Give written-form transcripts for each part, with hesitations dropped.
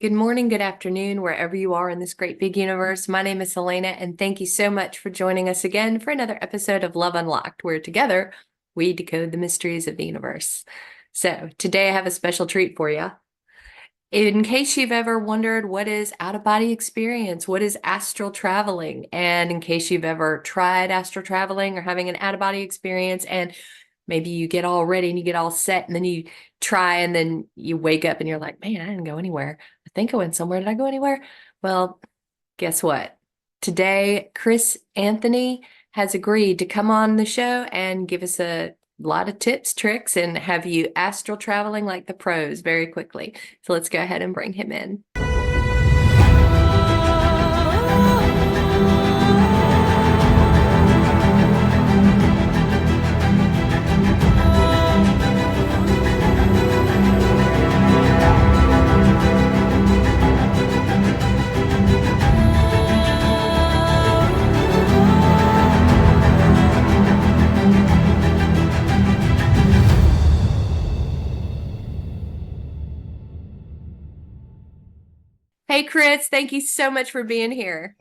Good morning, good afternoon, wherever you are in this great big universe. My name is Helena, and thank you so much for joining us again for another episode of Love Unlocked, where together we decode the mysteries of the universe. So, today I have a special treat for you. In case you've ever wondered what is out-of-body experience, what is astral traveling, and in case you've ever tried astral traveling or having an out-of-body experience, and maybe you get all ready and you get all set, and then you try, and then you wake up and you're like, man, I didn't go anywhere. I think I went somewhere. Did I go anywhere? Well, guess what? Today, Chris Anthony has agreed to come on the show and give us a lot of tips, tricks, and have you astral traveling like the pros very quickly. So let's go ahead and bring him in. Hey, Chris, thank you so much for being here.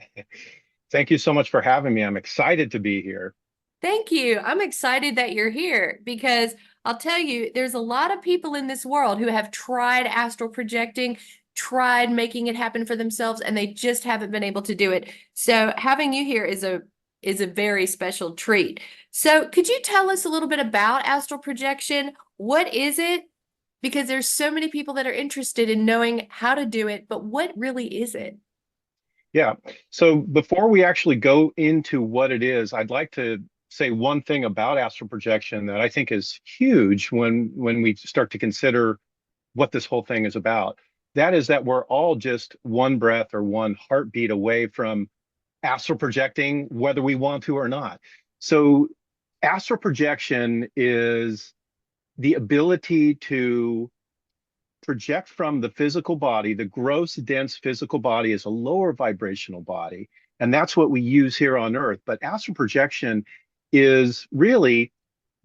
Thank you so much for having me. I'm excited to be here. Thank you. I'm excited that you're here because I'll tell you, there's a lot of people in this world who have tried astral projecting, tried making it happen for themselves, and they just haven't been able to do it. So having you here is a very special treat. So could you tell us a little bit about astral projection? What is it? Because there's so many people that are interested in knowing how to do it, but what really is it? Yeah. So before we actually go into what it is, I'd like to say one thing about astral projection that I think is huge when we start to consider what this whole thing is about. That is that we're all just one breath or one heartbeat away from astral projecting, whether we want to or not. So astral projection is the ability to project from the physical body. The gross, dense physical body is a lower vibrational body, and that's what we use here on Earth. But astral projection is really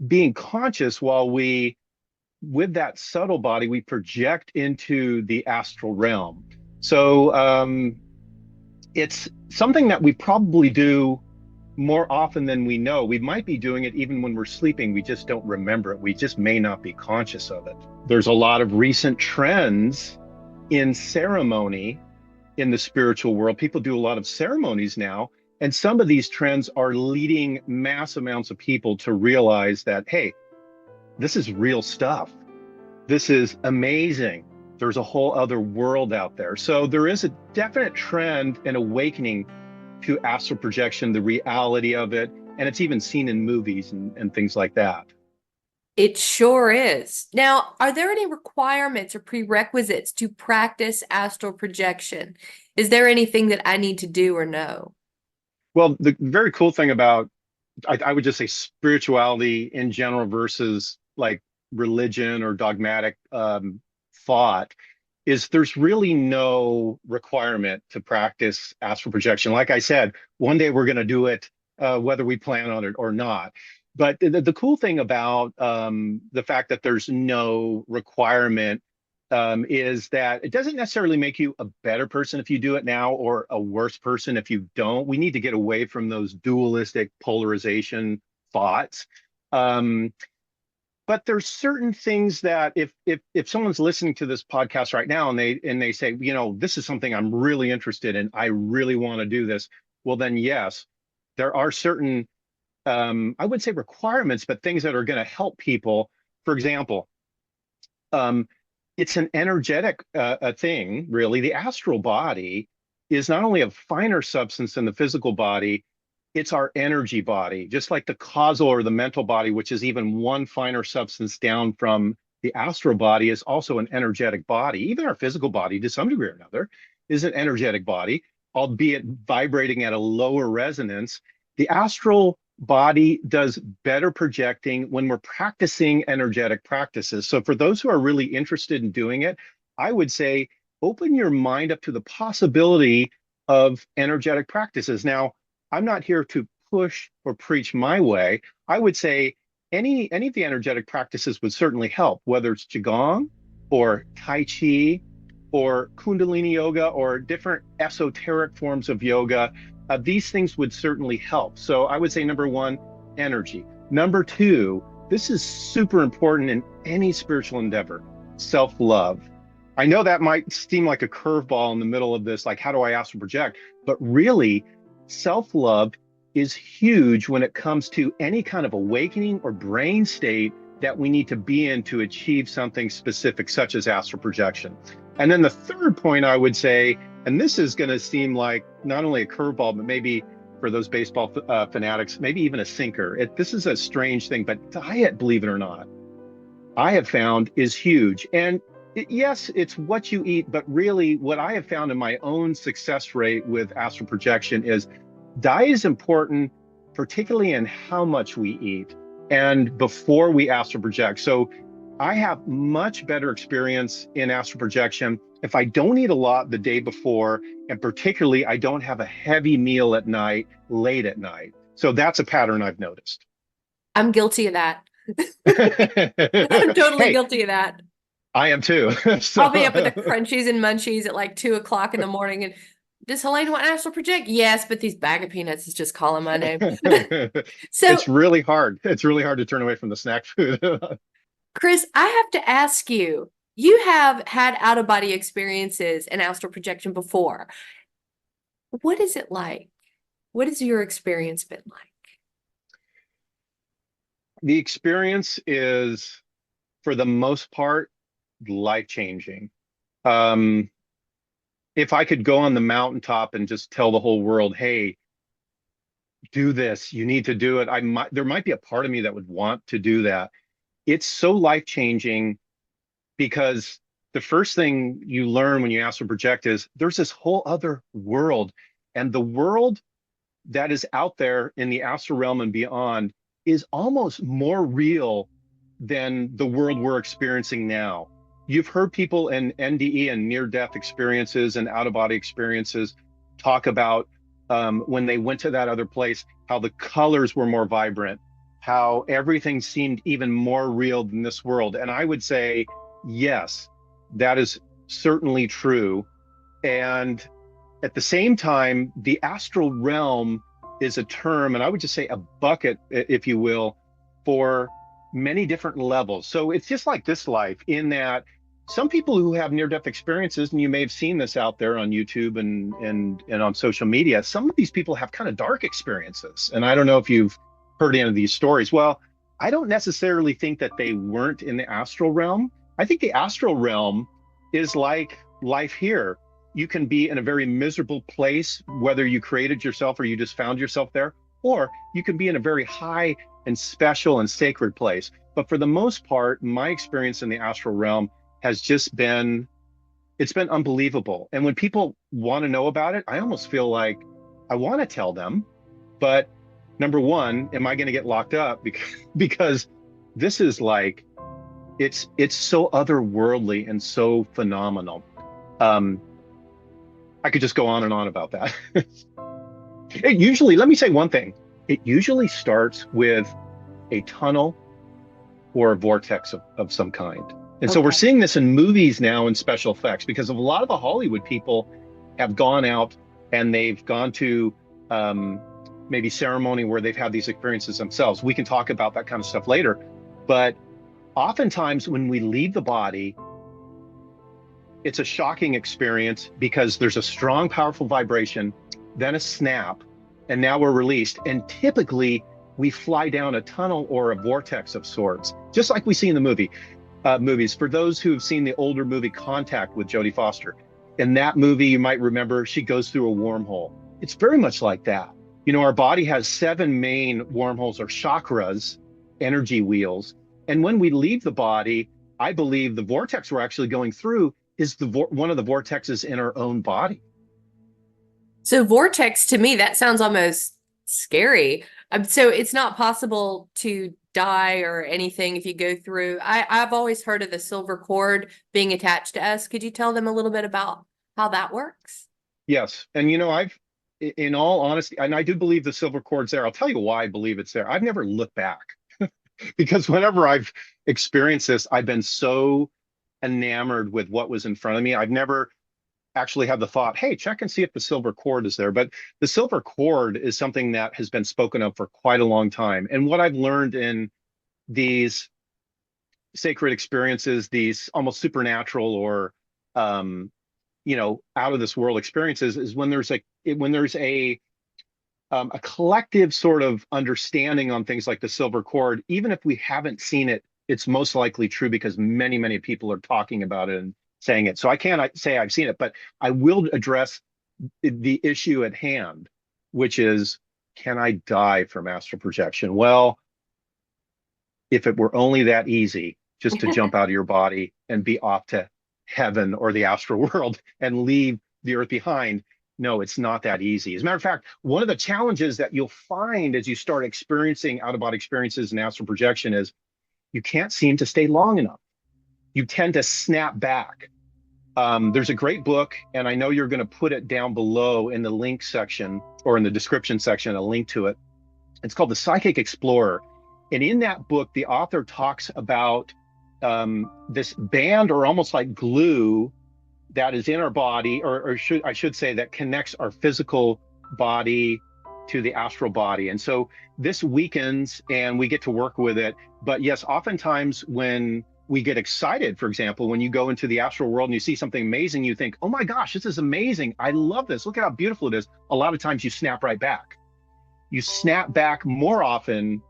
being conscious while with that subtle body, we project into the astral realm. So it's something that we probably do more often than we know. We might be doing it even when we're sleeping. We just don't remember it. We just may not be conscious of it. There's a lot of recent trends in ceremony in the spiritual world. People do a lot of ceremonies now. And some of these trends are leading mass amounts of people to realize that, hey, this is real stuff. This is amazing. There's a whole other world out there. So there is a definite trend and awakening to astral projection, the reality of it, and it's even seen in movies and things like that. It sure is. Now, are there any requirements or prerequisites to practice astral projection? Is there anything that I need to do or know? Well, the very cool thing about, I would just say spirituality in general versus like religion or dogmatic thought is there's really no requirement to practice astral projection. Like I said, one day we're going to do it, whether we plan on it or not. But the cool thing about the fact that there's no requirement is that it doesn't necessarily make you a better person if you do it now or a worse person if you don't. We need to get away from those dualistic polarization thoughts. Um, but there's certain things that if someone's listening to this podcast right now and they say, you know, this is something I'm really interested in, I really want to do this, well then yes, there are certain I wouldn't say requirements, but things that are going to help people. For example, um, it's an energetic a thing, really. The astral body is not only a finer substance than the physical body, it's our energy body, just like the causal or the mental body, which is even one finer substance down from the astral body, is also an energetic body. Even our physical body, to some degree or another, is an energetic body, albeit vibrating at a lower resonance. The astral body does better projecting when we're practicing energetic practices. So for those who are really interested in doing it, I would say open your mind up to the possibility of energetic practices. Now, I'm not here to push or preach my way. I would say any of the energetic practices would certainly help, whether it's qigong or tai chi or Kundalini yoga or different esoteric forms of yoga, these things would certainly help. So I would say number one, energy. Number two, this is super important in any spiritual endeavor, self-love. I know that might seem like a curveball in the middle of this, like how do I astral project? But really, self-love is huge when it comes to any kind of awakening or brain state that we need to be in to achieve something specific, such as astral projection. And then the third point I would say, and this is going to seem like not only a curveball, but maybe for those baseball fanatics, maybe even a sinker. This is a strange thing, but diet, believe it or not, I have found is huge. And yes, it's what you eat, but really what I have found in my own success rate with astral projection is diet is important, particularly in how much we eat and before we astral project. So I have much better experience in astral projection if I don't eat a lot the day before, and particularly I don't have a heavy meal at night, late at night. So that's a pattern I've noticed. I'm guilty of that. I'm totally Hey, guilty of that. I am too. I'll be up with the So crunchies and munchies at like 2 o'clock in the morning. And does Helena want astral project? Yes, but these bag of peanuts is just calling my name. So, it's really hard. It's really hard to turn away from the snack food. Chris, I have to ask you, you have had out of body experiences and astral projection before. What is it like? What has your experience been like? The experience is, for the most part, life-changing. Um, if I could go on the mountaintop and just tell the whole world, hey, do this, you need to do it, there might be a part of me that would want to do that. It's so life-changing because the first thing you learn when you astral project is there's this whole other world, and the world that is out there in the astral realm and beyond is almost more real than the world we're experiencing now. You've heard people in NDE and near-death experiences and out-of-body experiences talk about when they went to that other place, how the colors were more vibrant, how everything seemed even more real than this world. And I would say, yes, that is certainly true. And at the same time, the astral realm is a term, and I would just say a bucket, if you will, for many different levels. So it's just like this life, in that some people who have near-death experiences, and you may have seen this out there on YouTube and on social media, some of these people have kind of dark experiences. And I don't know if you've heard any of these stories. Well, I don't necessarily think that they weren't in the astral realm. I think the astral realm is like life here. You can be in a very miserable place, whether you created yourself or you just found yourself there, or you can be in a very high and special and sacred place. But for the most part, my experience in the astral realm has just been, it's been unbelievable. And when people want to know about it, I almost feel like I want to tell them, but number one, am I going to get locked up? Because this is like, it's so otherworldly and so phenomenal. I could just go on and on about that. It usually, let me say one thing. It usually starts with a tunnel or a vortex of some kind. And so we're seeing this in movies now in special effects, because of a lot of the Hollywood people have gone out and they've gone to maybe ceremony where they've had these experiences themselves. We can talk about that kind of stuff later. But oftentimes when we leave the body, it's a shocking experience because there's a strong, powerful vibration, then a snap, and now we're released. And typically we fly down a tunnel or a vortex of sorts, just like we see in the movies. For those who have seen the older movie Contact with Jodie Foster, in that movie, you might remember she goes through a wormhole. It's very much like that. You know, our body has 7 main wormholes or chakras, energy wheels. And when we leave the body, I believe the vortex we're actually going through is one of the vortexes in our own body. So vortex, to me, that sounds almost scary. So it's not possible to die or anything if you go through. I've always heard of the silver cord being attached to us. Could you tell them a little bit about how that works? Yes. And, you know, in all honesty, and I do believe the silver cord's there. I'll tell you why I believe it's there. I've never looked back because whenever I've experienced this, I've been so enamored with what was in front of me. I've never actually have the thought, hey, check and see if the silver cord is there. But the silver cord is something that has been spoken of for quite a long time. And what I've learned in these sacred experiences, these almost supernatural or out of this world experiences, is when there's a collective sort of understanding on things like the silver cord. Even if we haven't seen it, it's most likely true because many, many people are talking about it and saying it. So I can't say I've seen it, but I will address the issue at hand, which is, can I die from astral projection? Well, if it were only that easy just to jump out of your body and be off to heaven or the astral world and leave the earth behind. No, it's not that easy. As a matter of fact, one of the challenges that you'll find as you start experiencing out-of-body experiences and astral projection is you can't seem to stay long enough. You tend to snap back. There's a great book, and I know you're going to put it down below in the link section or in the description section, a link to it. It's called The Psychic Explorer. And in that book, the author talks about this band or almost like glue that is in our body, or I should say that connects our physical body to the astral body. And so this weakens and we get to work with it. But yes, oftentimes when we get excited, for example, when you go into the astral world and you see something amazing, you think, oh my gosh, this is amazing. I love this. Look at how beautiful it is. A lot of times you snap right back. You snap back more often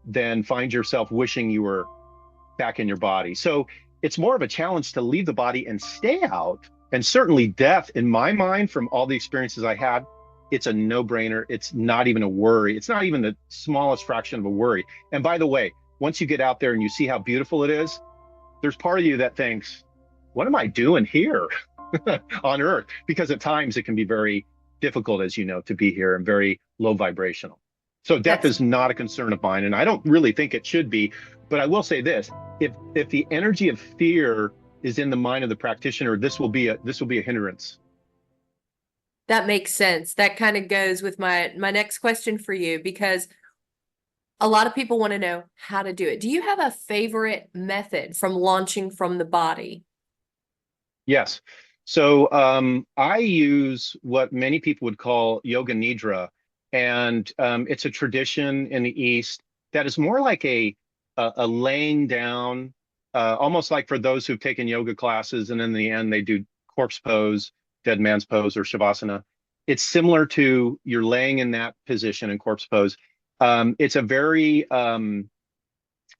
than find yourself wishing you were back in your body. So it's more of a challenge to leave the body and stay out. And certainly death, in my mind, from all the experiences I had, it's a no-brainer. It's not even a worry. It's not even the smallest fraction of a worry. And by the way, once you get out there and you see how beautiful it is, there's part of you that thinks, what am I doing here on Earth? Because at times it can be very difficult, as you know, to be here and very low vibrational. So death is not a concern of mine, and I don't really think it should be. But I will say this: if the energy of fear is in the mind of the practitioner, this will be a hindrance. That makes sense. That kind of goes with my next question for you, because a lot of people want to know how to do it. Do you have a favorite method from launching from the body? Yes. So I use what many people would call yoga nidra, and it's a tradition in the East that is more like a laying down, almost like for those who've taken yoga classes, and in the end they do corpse pose, dead man's pose, or shavasana. It's similar to you're laying in that position in corpse pose. It's a very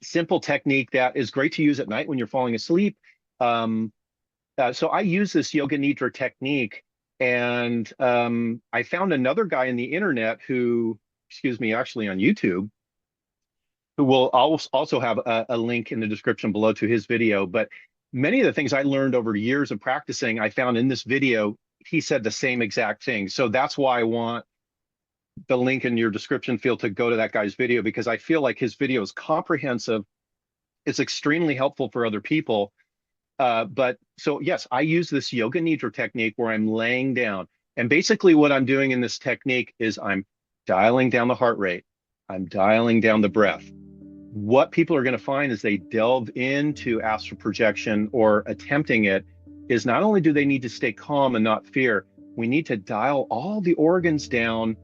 simple technique that is great to use at night when you're falling asleep. So I use this yoga nidra technique, and I found another guy on the internet who, actually on YouTube, who will also have a link in the description below to his video. But many of the things I learned over years of practicing, I found in this video. He said the same exact thing. So that's why I want the link in your description field to go to that guy's video, because I feel like his video is comprehensive. It's extremely helpful for other people. But so yes, I use this yoga nidra technique where I'm laying down. And basically what I'm doing in this technique is I'm dialing down the heart rate. I'm dialing down the breath. What people are going to find as they delve into astral projection or attempting it is not only do they need to stay calm and not fear, we need to dial all the organs down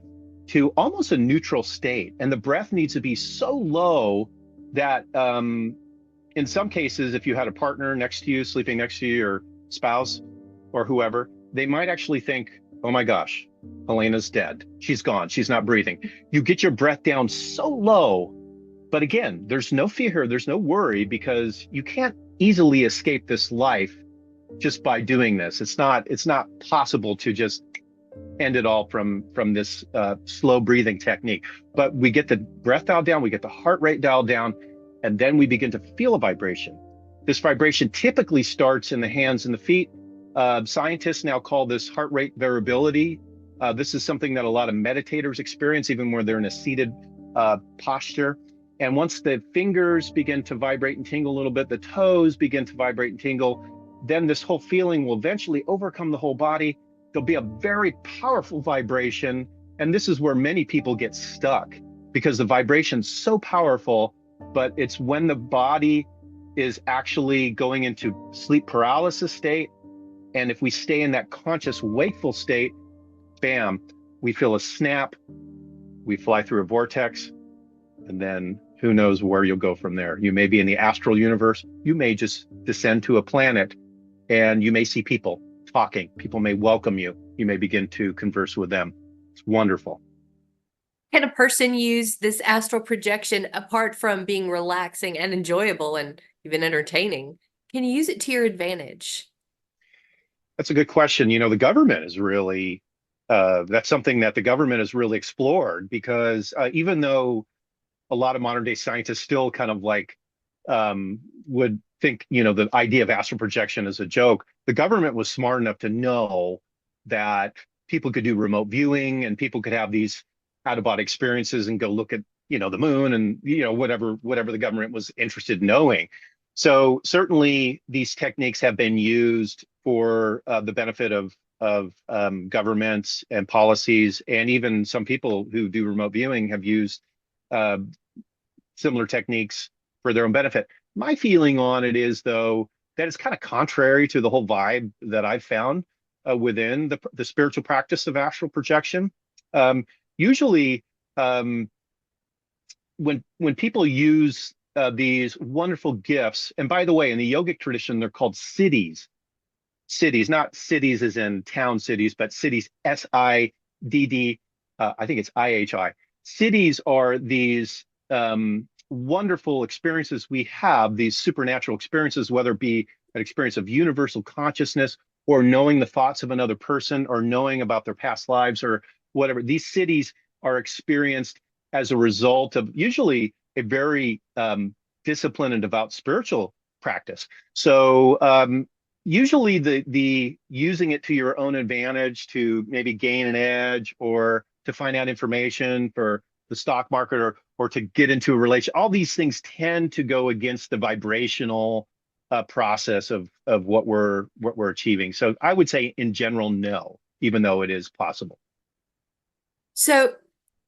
to almost a neutral state. And the breath needs to be so low that in some cases, if you had a partner next to you, sleeping next to you, or spouse or whoever, they might actually think, oh my gosh, Helena's dead. She's gone. She's not breathing. You get your breath down so low. But again, there's no fear, there's no worry, because you can't easily escape this life just by doing this. It's not possible to just end it all from this slow breathing technique. But we get the breath dialed down, we get the heart rate dialed down, and then we begin to feel a vibration. This vibration typically starts in the hands and the feet. Scientists now call this heart rate variability. This is something that a lot of meditators experience, even when they're in a seated posture. And once the fingers begin to vibrate and tingle a little bit, the toes begin to vibrate and tingle, then this whole feeling will eventually overcome the whole body. There'll be a very powerful vibration. And this is where many people get stuck, because the vibration's so powerful, but it's when the body is actually going into sleep paralysis state And if we stay in that conscious, wakeful state, bam, we feel a snap, we fly through a vortex, and then who knows where you'll go from there. You may be in the astral universe. You may just descend to a planet and you may see people talking. People may welcome you. You may begin to converse with them. It's wonderful. Can a person use this astral projection apart from being relaxing and enjoyable and even entertaining? Can you use it to your advantage? That's a good question. The government is really, that's something that the government has really explored because even though a lot of modern day scientists still kind of like would think, the idea of astral projection is a joke, the government was smart enough to know that people could do remote viewing and people could have these out of body experiences and go look at, the moon and, whatever the government was interested in knowing. So certainly these techniques have been used for the benefit of governments and policies, and even some people who do remote viewing have used uh, similar techniques for their own benefit. My feeling on it is, though, that it's kind of contrary to the whole vibe that I've found within the spiritual practice of astral projection. Usually, when people use these wonderful gifts, and by the way, in the yogic tradition, they're called siddhis. Cities, not cities as in town cities, but cities, SIDD. I think it's IHI. Cities are these wonderful experiences we have, these supernatural experiences, whether it be an experience of universal consciousness or knowing the thoughts of another person or knowing about their past lives or whatever. These cities are experienced as a result of usually a very disciplined and devout spiritual practice. So usually the using it to your own advantage to maybe gain an edge or to find out information for the stock market or to get into a relation, all these things tend to go against the vibrational process of what we're achieving. So I would say in general, no, even though it is possible. So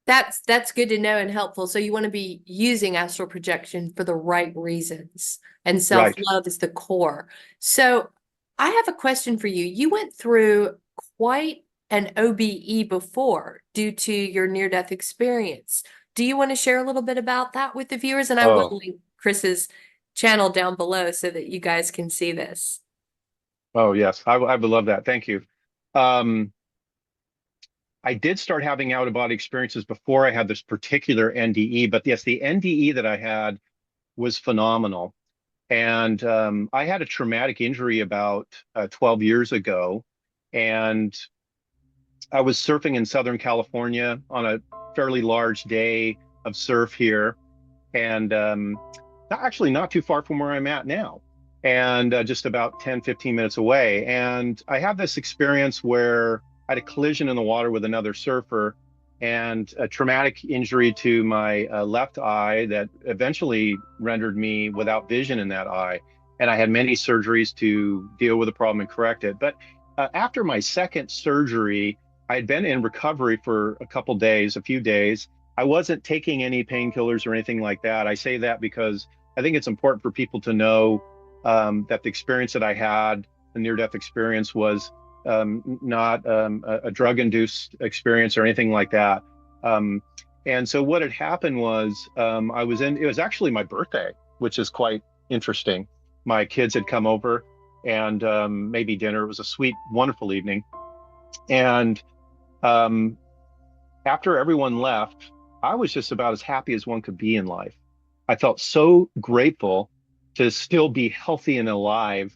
that's good to know and helpful. So you want to be using astral projection for the right reasons, and Right. self-love is the core. So I have a question for you. You went through quite an OBE before due to your near-death experience. Do you want to share a little bit about that with the viewers? And I will Oh, link Chris's channel down below so that you guys can see this. oh yes, I would love that. Thank you. Um, I did start having out of body experiences before I had this particular NDE, but yes, the NDE that I had was phenomenal. And I had a traumatic injury about 12 years ago, and I was surfing in Southern California on a fairly large day of surf here, and actually not too far from where I'm at now, and just about 10, 15 minutes away. And I had this experience where I had a collision in the water with another surfer and a traumatic injury to my left eye that eventually rendered me without vision in that eye. And I had many surgeries to deal with the problem and correct it. But after my second surgery, I had been in recovery for a couple days, a few days. I wasn't taking any painkillers or anything like that. I say that because I think it's important for people to know that the experience that I had, the near-death experience, was not a drug-induced experience or anything like that. And so what had happened was it was actually my birthday, which is quite interesting. My kids had come over and maybe dinner. It was a sweet, wonderful evening. And um, after everyone left, I was just about as happy as one could be in life. I felt so grateful to still be healthy and alive.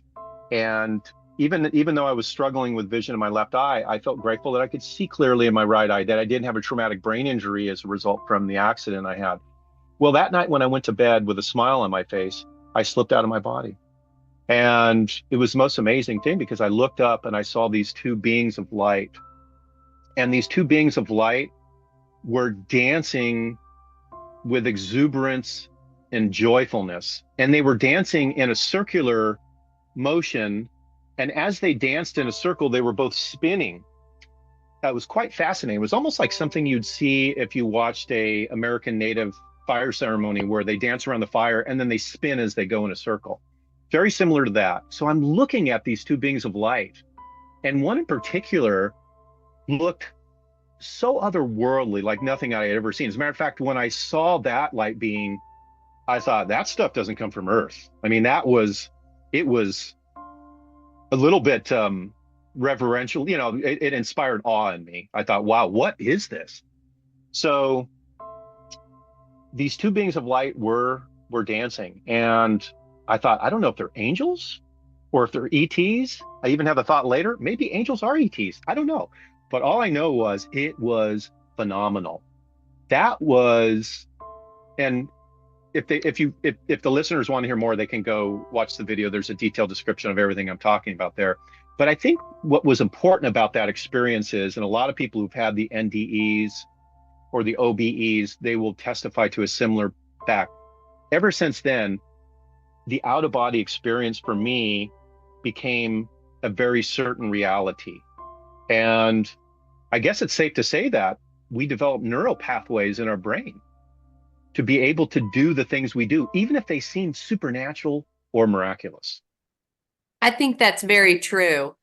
And even though I was struggling with vision in my left eye, I felt grateful that I could see clearly in my right eye, that I didn't have a traumatic brain injury as a result from the accident I had. Well, that night when I went to bed with a smile on my face, I slipped out of my body. And it was the most amazing thing because I looked up and I saw these two beings of light. And these two beings of light were dancing with exuberance and joyfulness. And they were dancing in a circular motion. And as they danced in a circle, they were both spinning. That was quite fascinating. It was almost like something you'd see if you watched a American Native fire ceremony where they dance around the fire and then they spin as they go in a circle. Very similar to that. So I'm looking at these two beings of light And one in particular looked so otherworldly, like nothing I had ever seen. As a matter of fact, when I saw that light being, I thought that stuff doesn't come from Earth. I mean, it was a little bit reverential. It inspired awe in me. I thought, wow, what is this? So these two beings of light were dancing, and I thought, I don't know if they're angels or if they're ETs. I even had the thought later, maybe angels are ETs. I don't know. But all I know was it was phenomenal. That was, and if the listeners want to hear more, they can go watch the video. There's a detailed description of everything I'm talking about there. But I think what was important about that experience is, and a lot of people who've had the NDEs or the OBEs, they will testify to a similar fact. Ever since then, the out of body experience for me became a very certain reality. And I guess it's safe to say that we develop neural pathways in our brain to be able to do the things we do, even if they seem supernatural or miraculous. I think that's very true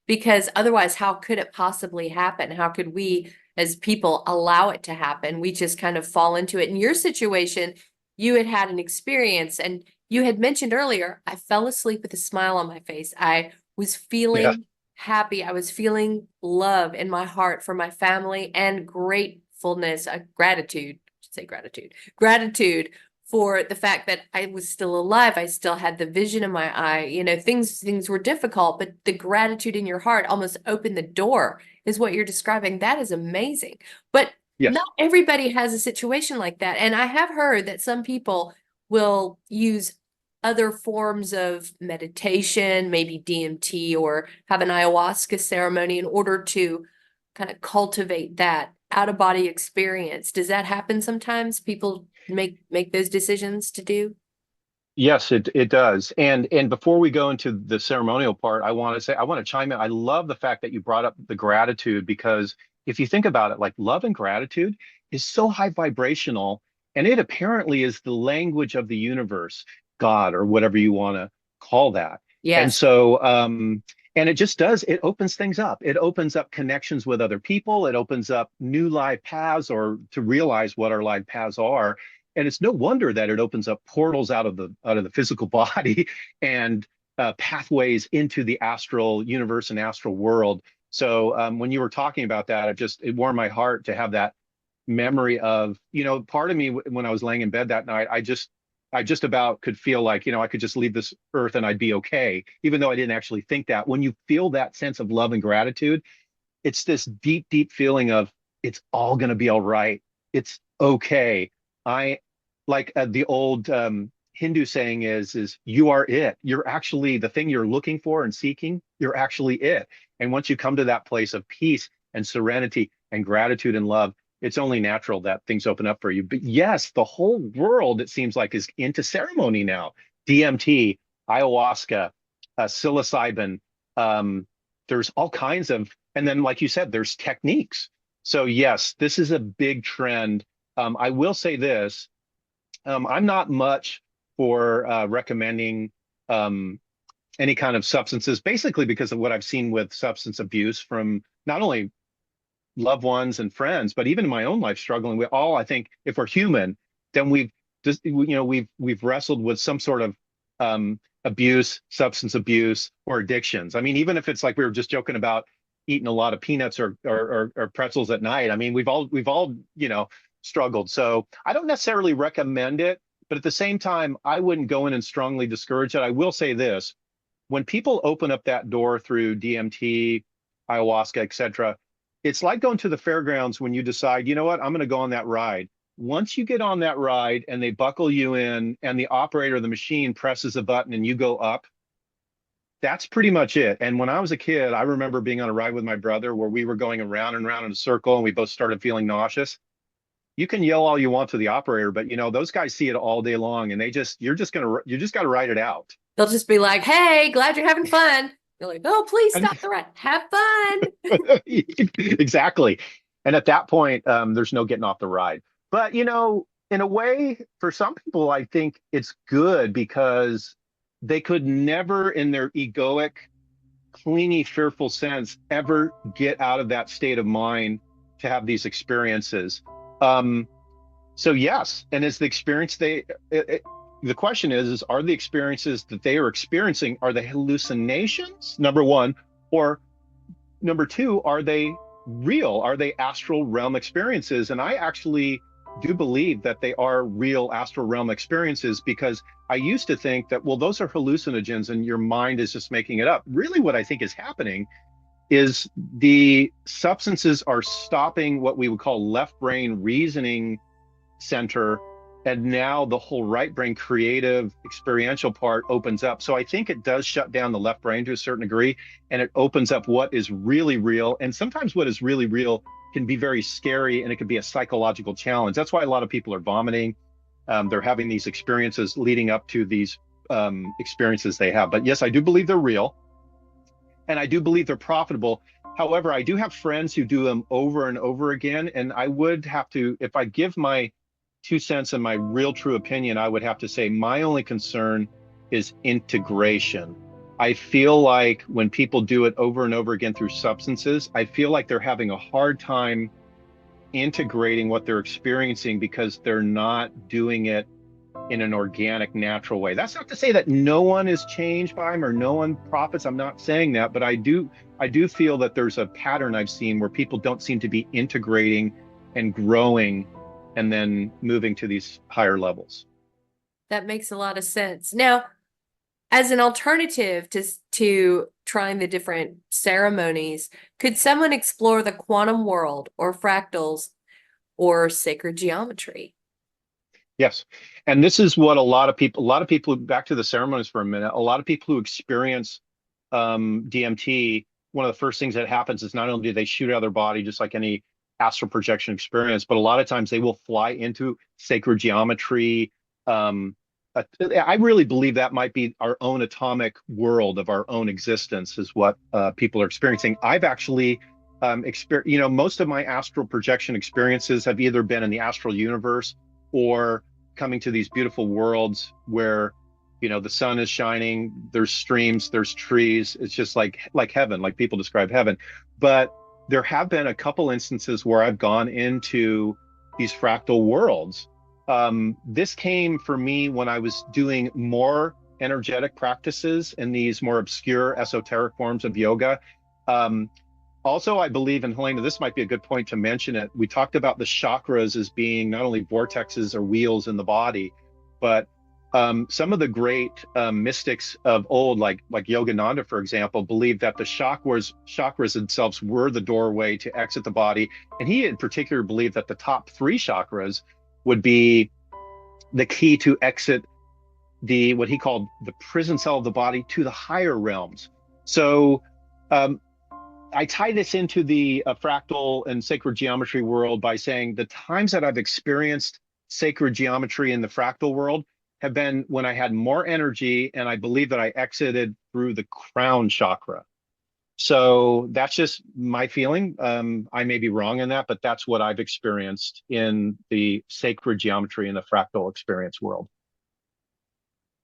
because otherwise, how could it possibly happen? How could we as people allow it to happen? We just kind of fall into it. In your situation, you had had an experience and you had mentioned earlier, I fell asleep with a smile on my face. I was Yeah. feeling happy. I was feeling love in my heart for my family and gratefulness, gratitude, I should say gratitude for the fact that I was still alive. I still had the vision in my eye. Things were difficult, but the gratitude in your heart almost opened the door, is what you're describing. That is amazing. But Yes. not everybody has a situation like that. And I have heard that some people will use other forms of meditation, maybe DMT, or have an ayahuasca ceremony in order to kind of cultivate that out of body experience. Does that happen sometimes? People make those decisions to do? Yes, it does. And before we go into the ceremonial part, I want to chime in. I love the fact that you brought up the gratitude, because if you think about it, like love and gratitude is so high vibrational, and it apparently is the language of the universe, God, or whatever you want to call that. And Yes. so and it just does, it opens things up. It opens up connections with other people. It opens up new life paths, or to realize what our life paths are. And it's no wonder that it opens up portals out of the physical body and pathways into the astral universe and astral world. So when you were talking about that, it warmed my heart to have that memory of, part of me when I was laying in bed that night, I just about could feel like, I could just leave this earth and I'd be okay, even though I didn't actually think that. When you feel that sense of love and gratitude, it's this deep, deep feeling of it's all going to be all right. It's okay. I like the old Hindu saying is you are it. You're actually the thing you're looking for and seeking. You're actually it. And once you come to that place of peace and serenity and gratitude and love, it's only natural that things open up for you. But yes, the whole world, it seems like, is into ceremony now. DMT, ayahuasca, psilocybin. There's all kinds of, and then, like you said, there's techniques. So yes, this is a big trend. I will say this. I'm not much for recommending any kind of substances, basically because of what I've seen with substance abuse from not only loved ones and friends, but even in my own life, struggling. We all, I think, if we're human, then we've just, we've wrestled with some sort of abuse, substance abuse, or addictions. I mean, even if it's like we were just joking about eating a lot of peanuts or pretzels at night. I mean, we've all struggled. So I don't necessarily recommend it, but at the same time, I wouldn't go in and strongly discourage it. I will say this: when people open up that door through DMT, ayahuasca, etc., it's like going to the fairgrounds when you decide, you know what, I'm going to go on that ride. Once you get on that ride and they buckle you in and the operator of the machine presses a button and you go up, that's pretty much it. And when I was a kid, I remember being on a ride with my brother where we were going around and around in a circle and we both started feeling nauseous. You can yell all you want to the operator, but those guys see it all day long, and you just got to ride it out. They'll just be like, "Hey, glad you're having fun." You're like, "Oh, please And stop the ride. Have fun." exactly. And at that point, there's no getting off the ride. But in a way, for some people, I think it's good because they could never, in their egoic clingy, fearful sense ever get out of that state of mind to have these experiences. Um, so yes, and is the experience the question is are the experiences that they are experiencing, are they hallucinations, number one, or number two, are they real? Are they astral realm experiences? And I actually do believe that they are real astral realm experiences, because I used to think that, well, those are hallucinogens and your mind is just making it up. Really, what I think is happening is the substances are stopping what we would call left brain reasoning center, and now the whole right brain creative experiential part opens up. So I think it does shut down the left brain to a certain degree, and it opens up what is really real. And sometimes what is really real can be very scary, and it can be a psychological challenge. That's why a lot of people are vomiting. They're having these experiences leading up to these experiences they have. But yes, I do believe they're real, and I do believe they're profitable. However, I do have friends who do them over and over again, and I would have to, if I give my 2 cents and my real true opinion, I would have to say my only concern is integration. I feel like when people do it over and over again through substances, I feel like they're having a hard time integrating what they're experiencing because they're not doing it in an organic, natural way. That's not to say that no one is changed by them or no one profits. I'm not saying that, but I do feel that there's a pattern I've seen where people don't seem to be integrating and growing and then moving to these higher levels. That makes a lot of sense. Now, as an alternative to trying the different ceremonies, could someone explore the quantum world or fractals or sacred geometry? Yes. And this is what a lot of people, back to the ceremonies for a minute, a lot of people who experience DMT, one of the first things that happens is not only do they shoot out of their body, just like any astral projection experience, but a lot of times they will fly into sacred geometry. I really believe that might be our own atomic world of our own existence is what people are experiencing. I've actually most of my astral projection experiences have either been in the astral universe or coming to these beautiful worlds where, the sun is shining, there's streams, there's trees. It's just like heaven, like people describe heaven. But there have been a couple instances where I've gone into these fractal worlds. This came for me when I was doing more energetic practices in these more obscure esoteric forms of yoga. Also, I believe, and Helena, this might be a good point to mention it. We talked about the chakras as being not only vortexes or wheels in the body, but some of the great mystics of old, like Yogananda, for example, believed that the chakras themselves were the doorway to exit the body. And he in particular believed that the top 3 chakras would be the key to exit what he called the prison cell of the body to the higher realms. So I tie this into the fractal and sacred geometry world by saying the times that I've experienced sacred geometry in the fractal world have been when I had more energy, and I believe that I exited through the crown chakra. So that's just my feeling. I may be wrong in that, but that's what I've experienced in the sacred geometry and the fractal experience world.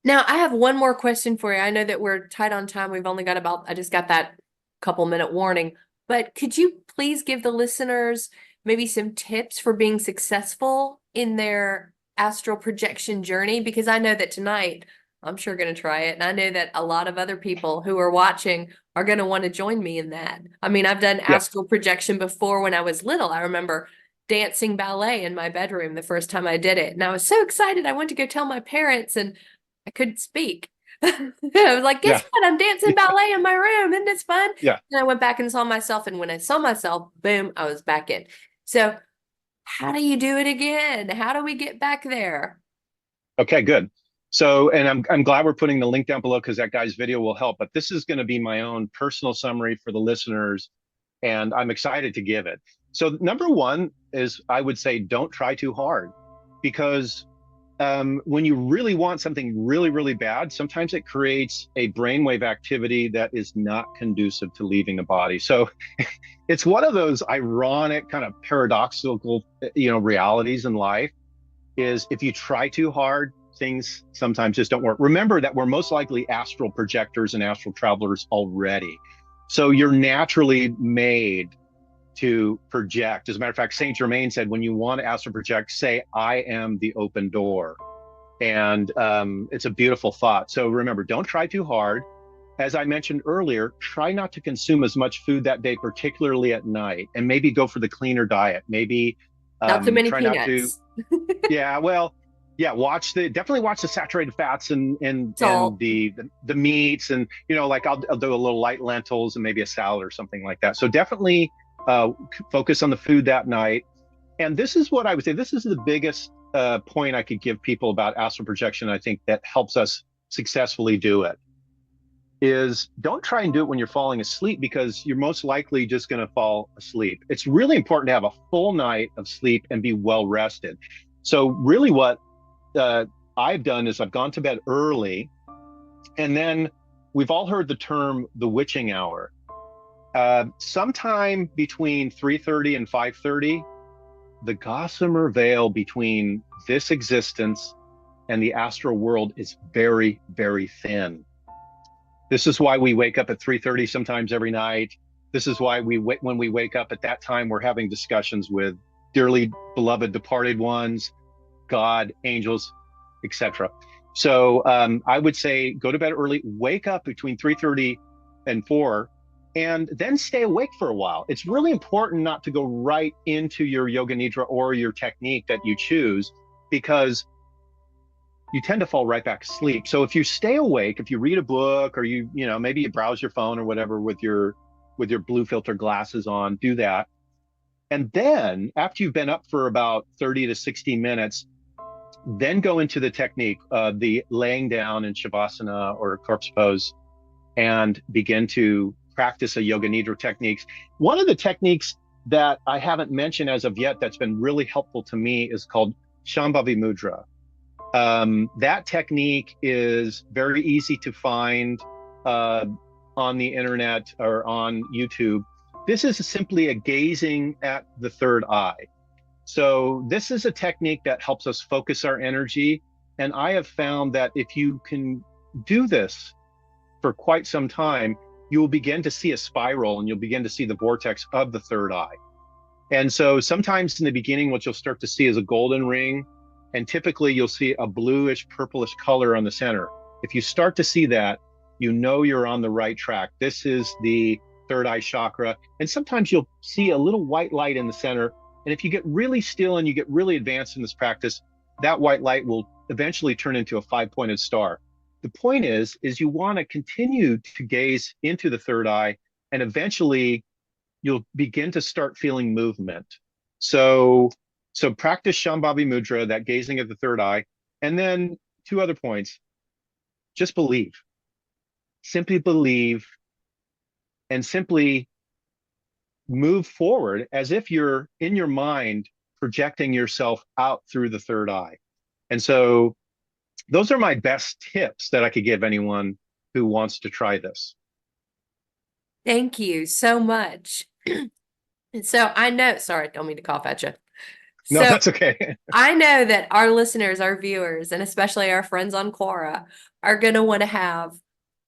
Now, I have one more question for you. I know that we're tight on time. We've only got I just got that couple-minute warning, but could you please give the listeners maybe some tips for being successful in their astral projection journey? Because I know that tonight I'm sure going to try it. And I know that a lot of other people who are watching are going to want to join me in that. I mean, I've done astral projection before when I was little. I remember dancing ballet in my bedroom the first time I did it. And I was so excited. I went to go tell my parents and I couldn't speak. I was like, guess what? I'm dancing ballet in my room. Isn't this fun? Yeah. And I went back and saw myself. And when I saw myself, boom, I was back in. So how do you do it again? How do we get back there? Okay, good. So, and I'm glad we're putting the link down below because that guy's video will help. But this is going to be my own personal summary for the listeners, and I'm excited to give it. So, number one is I would say don't try too hard, because when you really want something really, really bad, sometimes it creates a brainwave activity that is not conducive to leaving the body. So it's one of those ironic, kind of paradoxical, realities in life is if you try too hard, things sometimes just don't work. Remember that we're most likely astral projectors and astral travelers already. So you're naturally made to project. As a matter of fact, Saint Germain said, when you want to astral project, say, I am the open door. And it's a beautiful thought. So remember, don't try too hard. As I mentioned earlier, try not to consume as much food that day, particularly at night, and maybe go for the cleaner diet. Maybe Not so many try not to, peanuts. yeah, well, yeah, definitely watch the saturated fats and Salt. the meats, and like I'll do a little light lentils and maybe a salad or something like that. So definitely uh, focus on the food that night. And this is what I would say. This is the biggest point I could give people about astral projection. I think that helps us successfully do it is don't try and do it when you're falling asleep, because you're most likely just going to fall asleep. It's really important to have a full night of sleep and be well rested. So really what I've done is I've gone to bed early, and then we've all heard the term the witching hour. Sometime between 3:30 and 5:30, the gossamer veil between this existence and the astral world is very, very thin. This is why we wake up at 3:30 sometimes every night. This is why when we wake up at that time, we're having discussions with dearly beloved departed ones, God, angels, etc. So I would say go to bed early, wake up between 3:30 and 4, and then stay awake for a while. It's really important not to go right into your yoga nidra or your technique that you choose, because you tend to fall right back asleep. So if you stay awake, if you read a book, or maybe you browse your phone or whatever with your blue filter glasses on, do that. And then after you've been up for about 30 to 60 minutes, then go into the technique, the laying down in shavasana or corpse pose, and begin to practice a yoga nidra techniques. One of the techniques that I haven't mentioned as of yet that's been really helpful to me is called Shambhavi Mudra. That technique is very easy to find on the internet or on YouTube. This is simply a gazing at the third eye. So this is a technique that helps us focus our energy. And I have found that if you can do this for quite some time, you will begin to see a spiral, and you'll begin to see the vortex of the third eye. And so sometimes in the beginning, what you'll start to see is a golden ring, and typically you'll see a bluish, purplish color on the center. If you start to see that, you know you're on the right track. This is the third eye chakra. And sometimes you'll see a little white light in the center. And if you get really still and you get really advanced in this practice, that white light will eventually turn into a 5-pointed star. The point is you want to continue to gaze into the third eye, and eventually you'll begin to start feeling movement. So practice Shambhavi Mudra, that gazing at the third eye. And then 2 other points. Just believe. Simply believe, and simply move forward as if you're in your mind projecting yourself out through the third eye. And so those are my best tips that I could give anyone who wants to try this. Thank you so much. And so I know, sorry, don't mean to cough at you. No, So that's okay. I know that our listeners, our viewers, and especially our friends on Quora are going to want to have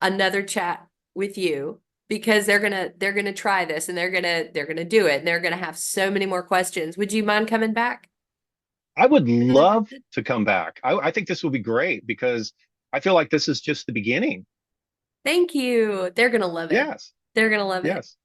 another chat with you, because they're going to try this, and they're going to do it, and they're going to have so many more questions. Would you mind coming back? I would love to come back. I think this will be great, because I feel like this is just the beginning. Thank you. They're going to love it. Yes. They're going to love it. Yes.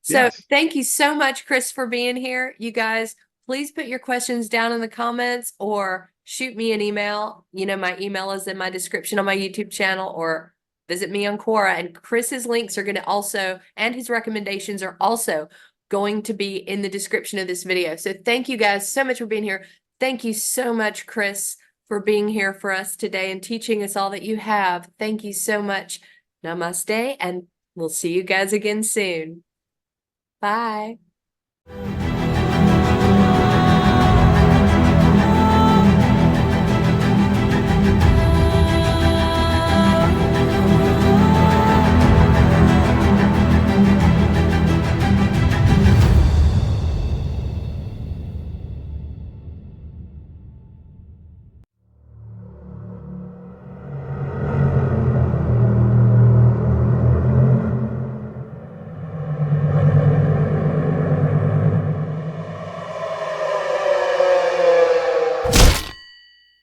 So Yes. thank you so much, Chris, for being here. You guys, please put your questions down in the comments or shoot me an email. My email is in my description on my YouTube channel, or visit me on Quora. And Chris's links are going to also, and his recommendations are also going to be in the description of this video. So thank you guys so much for being here. Thank you so much, Chris, for being here for us today and teaching us all that you have. Thank you so much. Namaste, and we'll see you guys again soon. Bye.